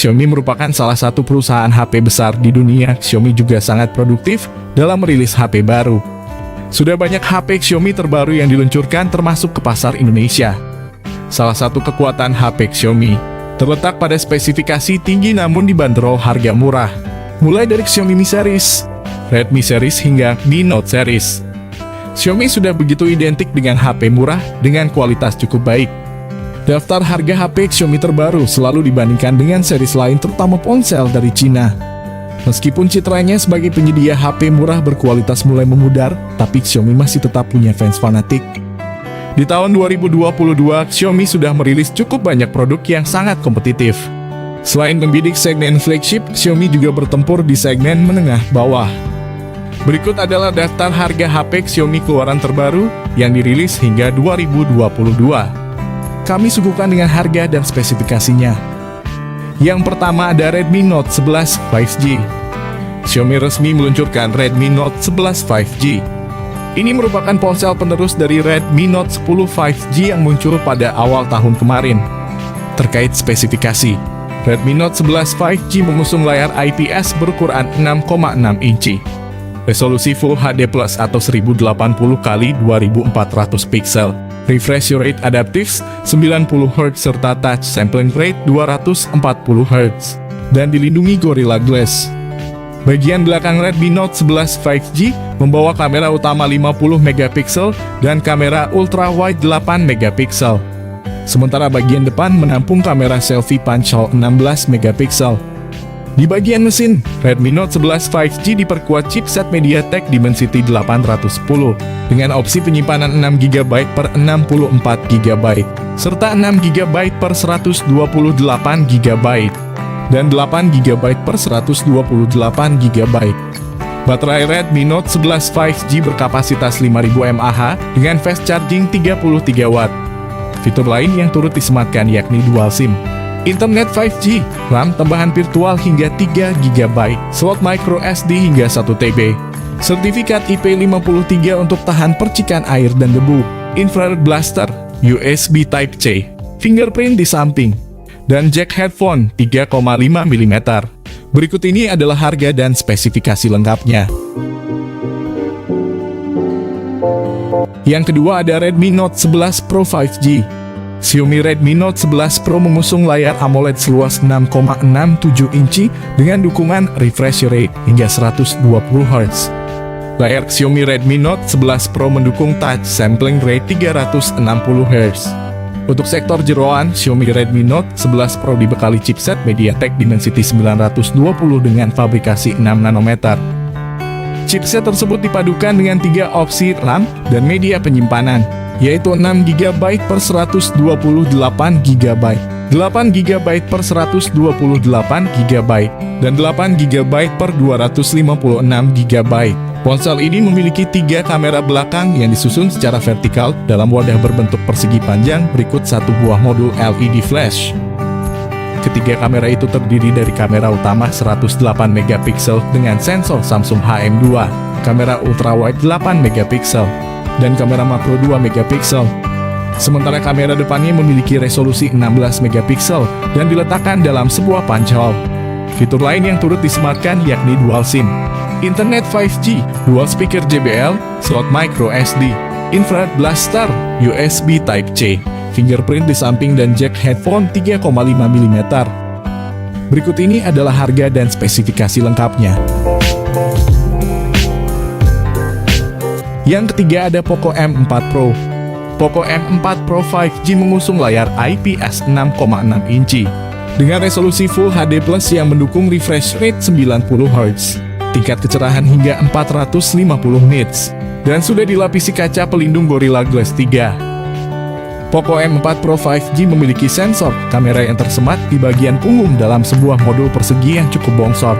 Xiaomi merupakan salah satu perusahaan HP besar di dunia. Xiaomi juga sangat produktif dalam merilis HP baru. Sudah banyak HP Xiaomi terbaru yang diluncurkan termasuk ke pasar Indonesia. Salah satu kekuatan HP Xiaomi terletak pada spesifikasi tinggi namun dibanderol harga murah. Mulai dari Xiaomi Mi Series, Redmi Series hingga Mi Note Series. Xiaomi sudah begitu identik dengan HP murah dengan kualitas cukup baik. Daftar harga HP Xiaomi terbaru selalu dibandingkan dengan series lain terutama ponsel dari Cina. Meskipun citranya sebagai penyedia HP murah berkualitas mulai memudar, tapi Xiaomi masih tetap punya fans fanatik. Di tahun 2022, Xiaomi sudah merilis cukup banyak produk yang sangat kompetitif. Selain membidik segmen flagship, Xiaomi juga bertempur di segmen menengah bawah. Berikut adalah daftar harga HP Xiaomi keluaran terbaru yang dirilis hingga 2022. Kami suguhkan dengan harga dan spesifikasinya. Yang pertama ada Redmi Note 11 5G. Xiaomi resmi meluncurkan Redmi Note 11 5G. Ini merupakan ponsel penerus dari Redmi Note 10 5G yang muncul pada awal tahun kemarin. Terkait spesifikasi, Redmi Note 11 5G mengusung layar IPS berukuran 6,6 inci. Resolusi Full HD Plus atau 1080x2400 pixel. Refresh rate adaptif 90 Hz serta touch sampling rate 240 Hz. Dan dilindungi Gorilla Glass. Bagian belakang Redmi Note 11 5G membawa kamera utama 50 megapiksel dan kamera ultrawide 8 megapiksel. Sementara bagian depan menampung kamera selfie punch hole 16 megapiksel. Di bagian mesin, Redmi Note 11 5G diperkuat chipset MediaTek Dimensity 810 dengan opsi penyimpanan 6GB per 64GB serta 6GB per 128GB dan 8GB per 128GB. Baterai Redmi Note 11 5G berkapasitas 5000 mAh dengan fast charging 33W. Fitur lain yang turut disematkan yakni dual SIM, internet 5G, RAM tambahan virtual hingga 3GB, slot micro SD hingga 1TB, sertifikat IP53 untuk tahan percikan air dan debu, infrared blaster, USB Type-C, fingerprint di samping, dan jack headphone 3,5 mm. Berikut ini adalah harga dan spesifikasi lengkapnya. Yang kedua ada Redmi Note 11 Pro 5G. Xiaomi Redmi Note 11 Pro mengusung layar AMOLED seluas 6,67 inci dengan dukungan refresh rate hingga 120 Hz. Layar Xiaomi Redmi Note 11 Pro mendukung touch sampling rate 360 Hz. Untuk sektor jeroan, Xiaomi Redmi Note 11 Pro dibekali chipset MediaTek Dimensity 920 dengan fabrikasi 6 nanometer. Chipset tersebut dipadukan dengan 3 opsi RAM dan media penyimpanan, yaitu 6GB per 128GB, 8GB per 128GB, dan 8GB per 256GB. Ponsel ini memiliki 3 kamera belakang yang disusun secara vertikal dalam wadah berbentuk persegi panjang berikut satu buah modul LED flash. Ketiga kamera itu terdiri dari kamera utama 108MP dengan sensor Samsung HM2, kamera ultrawide 8MP, dan kamera makro 2MP. Sementara kamera depannya memiliki resolusi 16MP dan diletakkan dalam sebuah punch hole. Fitur lain yang turut disematkan yakni dual SIM, internet 5G, dual speaker JBL, slot micro SD, infrared blaster, USB Type-C, fingerprint di samping dan jack headphone 3,5 mm. Berikut ini adalah harga dan spesifikasi lengkapnya. Yang ketiga ada Poco M4 Pro. Poco M4 Pro 5G mengusung layar IPS 6,6 inci dengan resolusi Full HD Plus yang mendukung refresh rate 90 Hz, tingkat kecerahan hingga 450 nits, dan sudah dilapisi kaca pelindung Gorilla Glass 3. Poco M4 Pro 5G memiliki sensor kamera yang tersemat di bagian punggung dalam sebuah modul persegi yang cukup bongsor.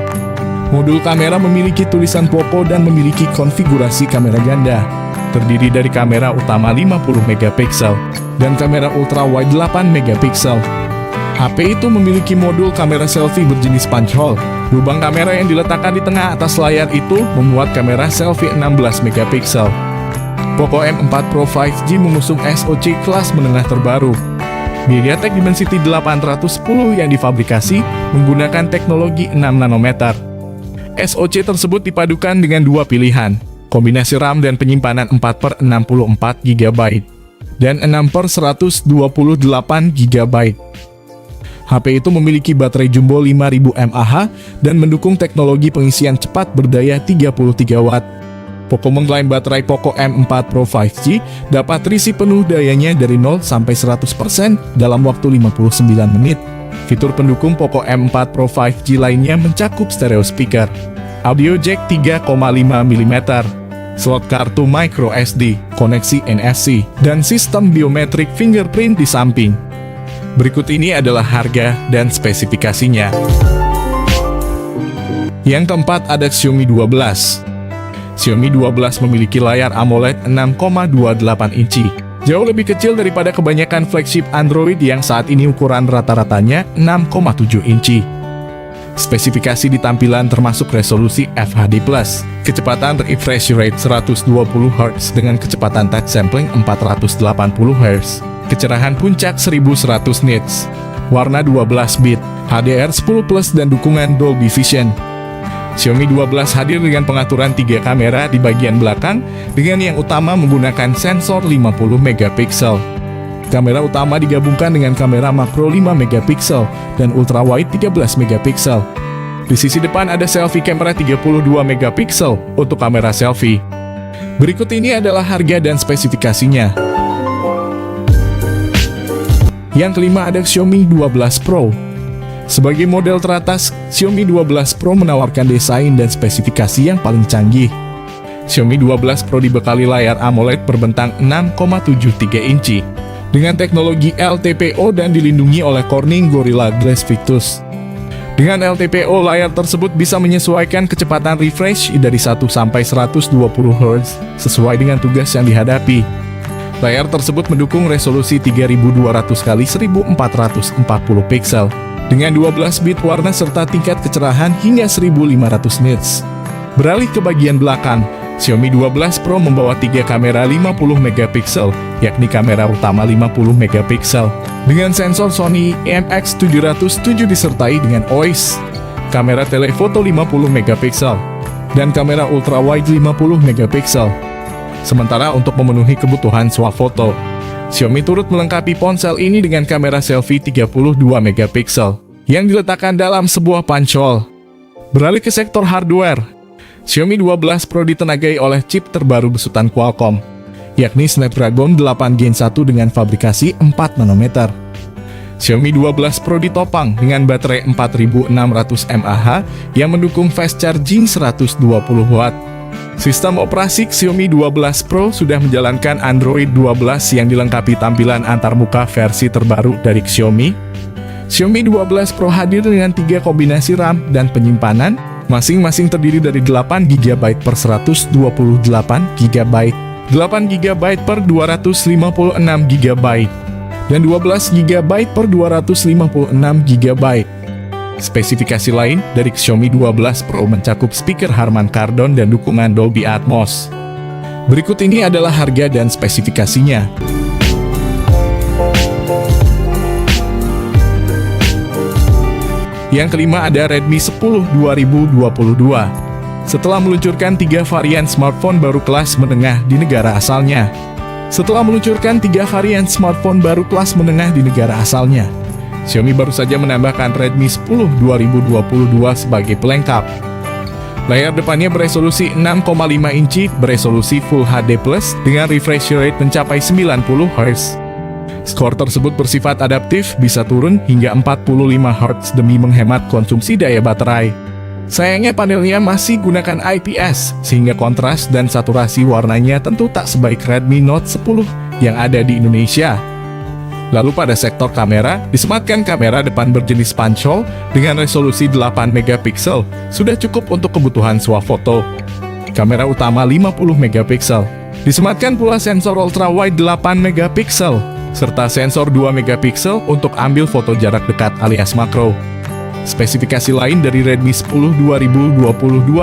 Modul kamera memiliki tulisan Poco dan memiliki konfigurasi kamera ganda, terdiri dari kamera utama 50MP dan kamera ultrawide 8MP. HP itu memiliki modul kamera selfie berjenis punch hole. Lubang kamera yang diletakkan di tengah atas layar itu memuat kamera selfie 16MP. Poco M4 Pro 5G mengusung SoC kelas menengah terbaru. MediaTek Dimensity 810 yang difabrikasi menggunakan teknologi 6 nanometer. SoC tersebut dipadukan dengan dua pilihan, kombinasi RAM dan penyimpanan 4/64 GB dan 6/128 GB. HP itu memiliki baterai jumbo 5000 mAh dan mendukung teknologi pengisian cepat berdaya 33 Watt. Poco mengklaim baterai Poco M4 Pro 5G dapat terisi penuh dayanya dari 0 sampai 100% dalam waktu 59 menit. Fitur pendukung Poco M4 Pro 5G lainnya mencakup stereo speaker, audio jack 3,5 mm, slot kartu micro SD, koneksi NFC, dan sistem biometrik fingerprint di samping. Berikut ini adalah harga dan spesifikasinya. Yang keempat ada Xiaomi 12. Xiaomi 12 memiliki layar AMOLED 6,28 inci. Jauh lebih kecil daripada kebanyakan flagship Android yang saat ini ukuran rata-ratanya 6,7 inci. Spesifikasi di tampilan termasuk resolusi FHD+, kecepatan refresh rate 120 Hz dengan kecepatan touch sampling 480 Hz, kecerahan puncak 1100 nits, warna 12 bit, HDR10+ dan dukungan Dolby Vision. Xiaomi 12 hadir dengan pengaturan 3 kamera di bagian belakang, dengan yang utama menggunakan sensor 50 megapiksel. Kamera utama digabungkan dengan kamera makro 5 megapiksel dan ultrawide 13 megapiksel. Di sisi depan ada selfie kamera 32 megapiksel untuk kamera selfie. Berikut ini adalah harga dan spesifikasinya. Yang kelima ada Xiaomi 12 Pro. Sebagai model teratas, Xiaomi 12 Pro menawarkan desain dan spesifikasi yang paling canggih. Xiaomi 12 Pro dibekali layar AMOLED berbentang 6,73 inci dengan teknologi LTPO dan dilindungi oleh Corning Gorilla Glass Victus. Dengan LTPO, layar tersebut bisa menyesuaikan kecepatan refresh dari 1 sampai 120 Hz sesuai dengan tugas yang dihadapi. Layar tersebut mendukung resolusi 3200 x 1440 piksel dengan 12 bit warna serta tingkat kecerahan hingga 1500 nits. Beralih ke bagian belakang, Xiaomi 12 Pro membawa 3 kamera 50 megapiksel, yakni kamera utama 50 megapiksel dengan sensor Sony IMX707 disertai dengan OIS, kamera telefoto 50 megapiksel, dan kamera ultrawide 50 megapiksel. Sementara untuk memenuhi kebutuhan swafoto, Xiaomi turut melengkapi ponsel ini dengan kamera selfie 32 megapiksel yang diletakkan dalam sebuah pancol. Beralih ke sektor hardware, Xiaomi 12 Pro ditenagai oleh chip terbaru besutan Qualcomm, yakni Snapdragon 8 Gen 1 dengan fabrikasi 4 nanometer. Xiaomi 12 Pro ditopang dengan baterai 4600 mAh yang mendukung fast charging 120 Watt. Sistem operasi Xiaomi 12 Pro sudah menjalankan Android 12 yang dilengkapi tampilan antarmuka versi terbaru dari Xiaomi. Xiaomi 12 Pro hadir dengan 3 kombinasi RAM dan penyimpanan, masing-masing terdiri dari 8 GB per 128 GB, 8 GB per 256 GB, dan 12 GB per 256 GB. Spesifikasi lain dari Xiaomi 12 Pro mencakup speaker Harman Kardon dan dukungan Dolby Atmos. Berikut ini adalah harga dan spesifikasinya. Yang kelima ada Redmi 10 2022. Setelah meluncurkan 3 varian smartphone baru kelas menengah di negara asalnya. Xiaomi baru saja menambahkan Redmi 10 2022 sebagai pelengkap. Layar depannya beresolusi 6,5 inci beresolusi Full HD Plus dengan refresh rate mencapai 90 Hz. Skor tersebut bersifat adaptif, bisa turun hingga 45 Hz demi menghemat konsumsi daya baterai. Sayangnya panelnya masih gunakan IPS, sehingga kontras dan saturasi warnanya tentu tak sebaik Redmi Note 10 yang ada di Indonesia. Lalu pada sektor kamera, disematkan kamera depan berjenis pancol dengan resolusi 8 megapiksel, sudah cukup untuk kebutuhan swafoto. Kamera utama 50 megapiksel, disematkan pula sensor ultrawide 8 megapiksel, serta sensor 2 megapiksel untuk ambil foto jarak dekat alias makro. Spesifikasi lain dari Redmi 10 2022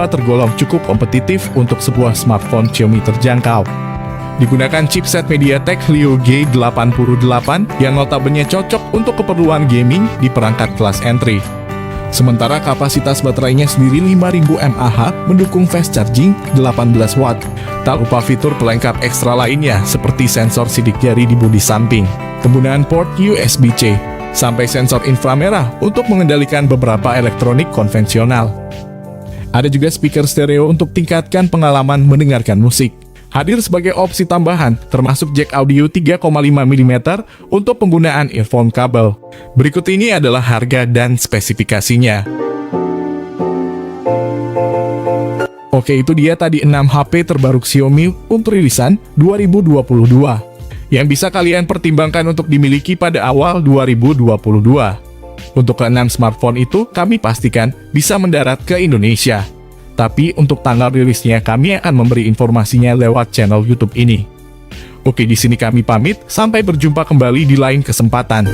tergolong cukup kompetitif untuk sebuah smartphone Xiaomi terjangkau. Digunakan chipset MediaTek Helio G88 yang notabene cocok untuk keperluan gaming di perangkat kelas entry. Sementara kapasitas baterainya sendiri 5000 mAh mendukung fast charging 18 watt. Tak lupa fitur pelengkap ekstra lainnya seperti sensor sidik jari di bodi samping, penggunaan port USB-C, sampai sensor inframerah untuk mengendalikan beberapa elektronik konvensional. Ada juga speaker stereo untuk tingkatkan pengalaman mendengarkan musik. Hadir sebagai opsi tambahan, termasuk jack audio 3,5 mm untuk penggunaan earphone kabel. Berikut ini adalah harga dan spesifikasinya. Oke, itu dia tadi 6 HP terbaru Xiaomi untuk rilisan 2022, yang bisa kalian pertimbangkan untuk dimiliki pada awal 2022. Untuk ke-6 smartphone itu, kami pastikan bisa mendarat ke Indonesia. Tapi untuk tanggal rilisnya kami akan memberi informasinya lewat channel YouTube ini. Oke, di sini kami pamit, sampai berjumpa kembali di lain kesempatan.